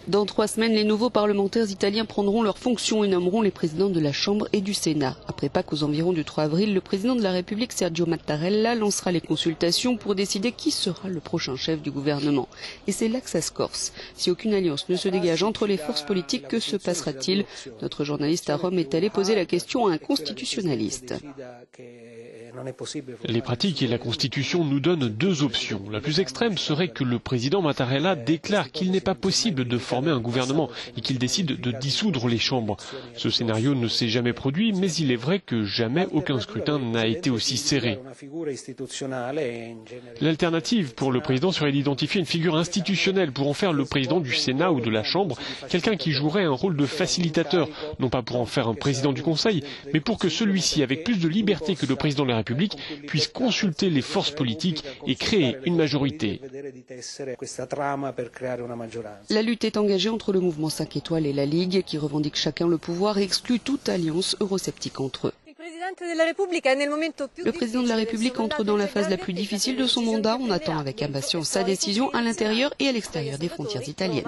Dans 3 semaines, les nouveaux parlementaires italiens prendront leurs fonctions et nommeront les présidents de la Chambre et du Sénat. Après Pâques, aux environs du 3 avril, le président de la République, Sergio Mattarella, lancera les consultations pour décider qui sera le prochain chef du gouvernement. Et c'est là que ça se corse. Si aucune alliance ne se dégage entre les forces politiques, que se passera-t-il? Notre journaliste à Rome est allé poser la question à un constitutionnaliste. Les pratiques et la Constitution nous donnent 2 options. La plus extrême serait que le président Mattarella déclare qu'il n'est pas possible de former un gouvernement et qu'il décide de dissoudre les chambres. Ce scénario ne s'est jamais produit, mais il est vrai que jamais aucun scrutin n'a été aussi serré. L'alternative pour le président serait d'identifier une figure institutionnelle pour en faire le président du Sénat ou de la Chambre, quelqu'un qui jouerait un rôle de facilitateur, non pas pour en faire un président du Conseil, mais pour que celui-ci, avec plus de liberté que le président de la République, puisse consulter les forces politiques et créer une majorité. La lutte est engagée entre le mouvement 5 étoiles et la Ligue, qui revendiquent chacun le pouvoir et excluent toute alliance eurosceptique entre eux. Le président de la République entre dans la phase la plus difficile de son mandat. On attend avec impatience sa décision à l'intérieur et à l'extérieur des frontières italiennes.